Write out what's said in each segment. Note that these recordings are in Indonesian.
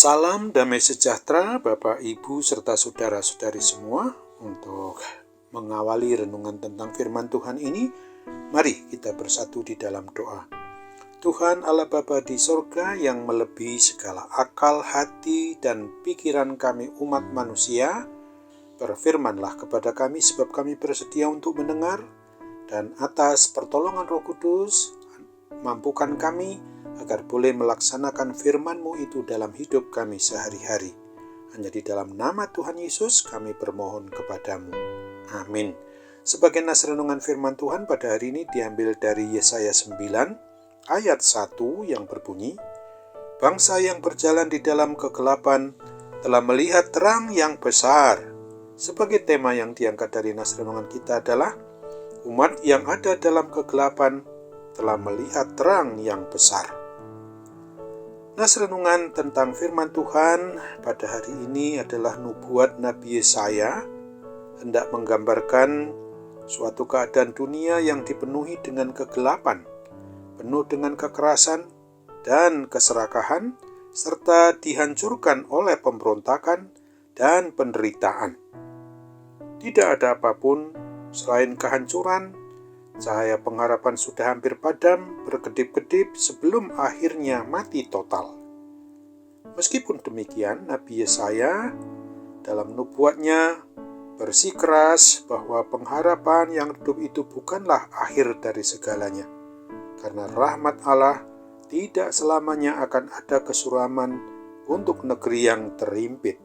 Salam damai sejahtera Bapak, Ibu, serta saudara-saudari semua. Untuk mengawali renungan tentang firman Tuhan ini, mari kita bersatu di dalam doa. Tuhan Allah Bapa di sorga yang melebihi segala akal, hati, dan pikiran kami umat manusia, berfirmanlah kepada kami sebab kami bersedia untuk mendengar, dan atas pertolongan Roh Kudus, mampukan kami agar boleh melaksanakan firman-Mu itu dalam hidup kami sehari-hari. Hanya di dalam nama Tuhan Yesus kami bermohon kepadamu. Amin. Sebagai nas renungan firman Tuhan pada hari ini diambil dari Yesaya 9 ayat 1 yang berbunyi, Bangsa yang berjalan di dalam kegelapan telah melihat terang yang besar. Sebagai tema yang diangkat dari nas renungan kita adalah umat yang ada dalam kegelapan telah melihat terang yang besar. Nas renungan tentang firman Tuhan pada hari ini adalah nubuat Nabi Yesaya, hendak menggambarkan suatu keadaan dunia yang dipenuhi dengan kegelapan, penuh dengan kekerasan dan keserakahan, serta dihancurkan oleh pemberontakan dan penderitaan. Tidak ada apapun selain kehancuran. Cahaya pengharapan sudah hampir padam, berkedip-kedip sebelum akhirnya mati total. Meskipun demikian, Nabi Yesaya dalam nubuatnya bersikeras bahwa pengharapan yang redup itu bukanlah akhir dari segalanya. Karena rahmat Allah tidak selamanya akan ada kesuraman untuk negeri yang terhimpit.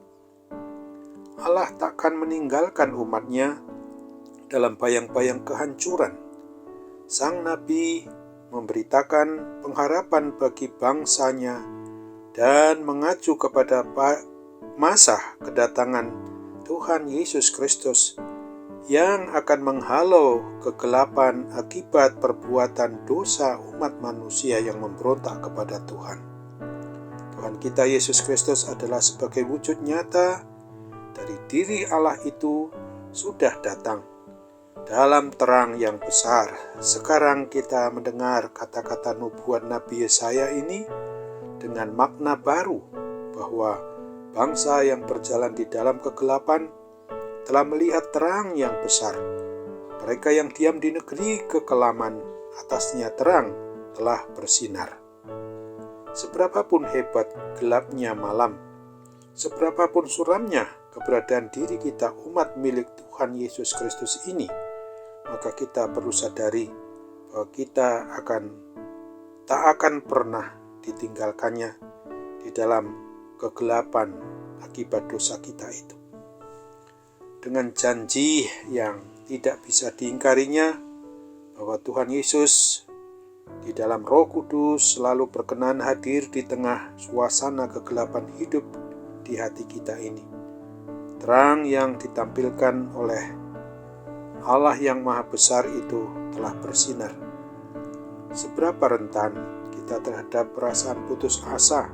Allah takkan meninggalkan umatnya dalam bayang-bayang kehancuran. Sang Nabi memberitakan pengharapan bagi bangsanya dan mengacu kepada masa kedatangan Tuhan Yesus Kristus yang akan menghalau kegelapan akibat perbuatan dosa umat manusia yang memberontak kepada Tuhan. Tuhan kita Yesus Kristus adalah sebagai wujud nyata dari diri Allah itu sudah datang dalam terang yang besar. Sekarang kita mendengar kata-kata nubuat Nabi Yesaya ini dengan makna baru, bahwa bangsa yang berjalan di dalam kegelapan telah melihat terang yang besar. Mereka yang diam di negeri kekelaman, atasnya terang telah bersinar. Seberapapun hebat gelapnya malam, seberapapun suramnya keberadaan diri kita umat milik Tuhan Yesus Kristus ini, maka kita perlu sadari bahwa kita tak akan pernah ditinggalkannya di dalam kegelapan akibat dosa kita itu. Dengan janji yang tidak bisa diingkarinya, bahwa Tuhan Yesus di dalam Roh Kudus selalu berkenan hadir di tengah suasana kegelapan hidup di hati kita ini. Terang yang ditampilkan oleh Allah yang Maha Besar itu telah bersinar. Seberapa rentan kita terhadap perasaan putus asa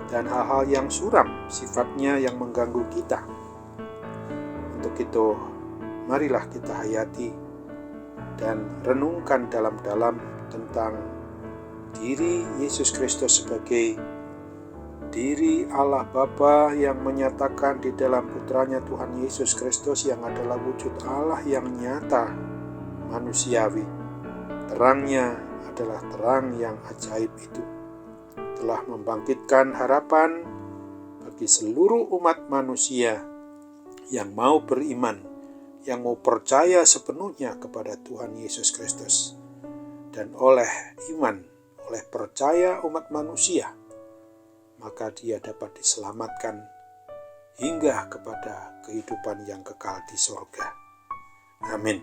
dan hal-hal yang suram sifatnya yang mengganggu kita. Untuk itu, marilah kita hayati dan renungkan dalam-dalam tentang diri Yesus Kristus sebagai diri Allah Bapa yang menyatakan di dalam putranya Tuhan Yesus Kristus yang adalah wujud Allah yang nyata manusiawi. Terangnya adalah terang yang ajaib itu, telah membangkitkan harapan bagi seluruh umat manusia yang mau beriman, yang mau percaya sepenuhnya kepada Tuhan Yesus Kristus. Dan oleh iman, oleh percaya umat manusia, maka dia dapat diselamatkan hingga kepada kehidupan yang kekal di sorga. Amin.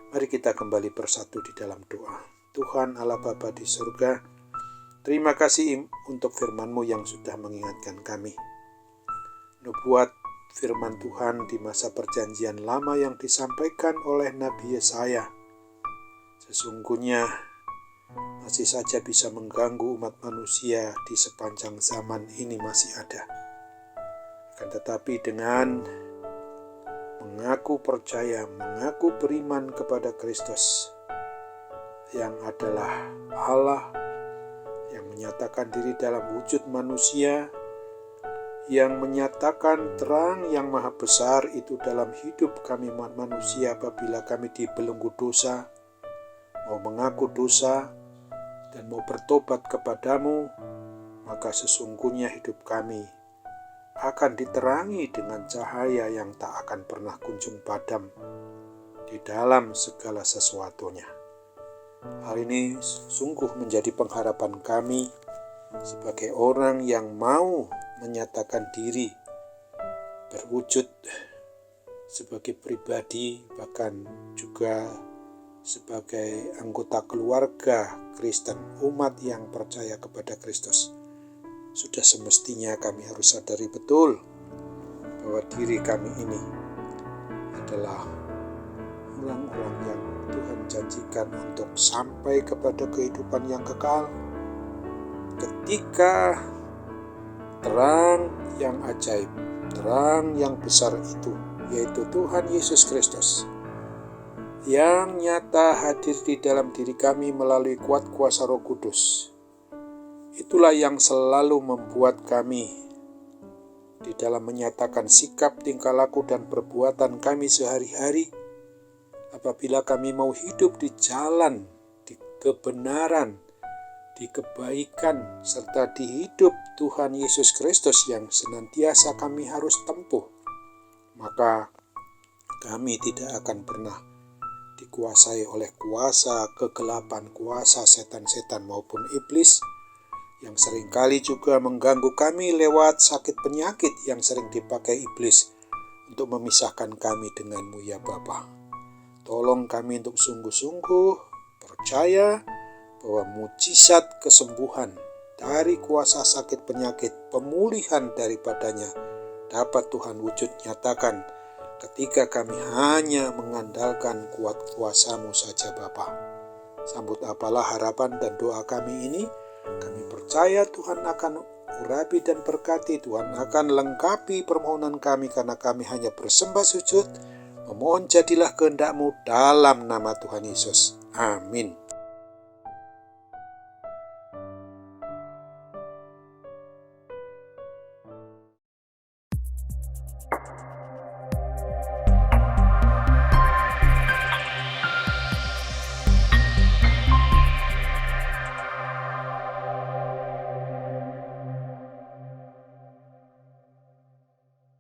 Mari kita kembali bersatu di dalam doa. Tuhan Allah Bapa di sorga, terima kasih untuk firman-Mu yang sudah mengingatkan kami. Nubuat firman Tuhan di masa perjanjian lama yang disampaikan oleh Nabi Yesaya sesungguhnya masih saja bisa mengganggu umat manusia di sepanjang zaman ini masih ada. Akan tetapi dengan mengaku percaya, mengaku beriman kepada Kristus yang adalah Allah yang menyatakan diri dalam wujud manusia yang menyatakan terang yang maha besar itu dalam hidup kami manusia apabila kami dibelenggu dosa, mau mengaku dosa, dan mau bertobat kepadamu, maka sesungguhnya hidup kami akan diterangi dengan cahaya yang tak akan pernah kunjung padam di dalam segala sesuatunya. Hal ini sungguh menjadi pengharapan kami sebagai orang yang mau menyatakan diri berwujud sebagai pribadi, bahkan juga sebagai anggota keluarga Kristen, umat yang percaya kepada Kristus. Sudah semestinya kami harus sadari betul bahwa diri kami ini adalah orang-orang yang Tuhan janjikan untuk sampai kepada kehidupan yang kekal ketika terang yang ajaib, terang yang besar itu, yaitu Tuhan Yesus Kristus, yang nyata hadir di dalam diri kami melalui kuat kuasa Roh Kudus. Itulah yang selalu membuat kami di dalam menyatakan sikap, tingkah laku, dan perbuatan kami sehari-hari. Apabila kami mau hidup di jalan, di kebenaran, di kebaikan, serta di hidup Tuhan Yesus Kristus yang senantiasa kami harus tempuh, maka kami tidak akan pernah dikuasai oleh kuasa kegelapan, kuasa setan-setan maupun iblis yang seringkali juga mengganggu kami lewat sakit penyakit yang sering dipakai iblis untuk memisahkan kami denganmu ya Bapa. Tolong kami untuk sungguh-sungguh percaya bahwa mujizat kesembuhan dari kuasa sakit penyakit, pemulihan daripadanya dapat Tuhan wujud nyatakan ketika kami hanya mengandalkan kuat kuasa-Mu saja Bapa. Sambut apalah harapan dan doa kami ini. Kami percaya Tuhan akan urapi dan berkati, Tuhan akan lengkapi permohonan kami karena kami hanya bersembah sujud, memohon jadilah kehendak-Mu dalam nama Tuhan Yesus. Amin.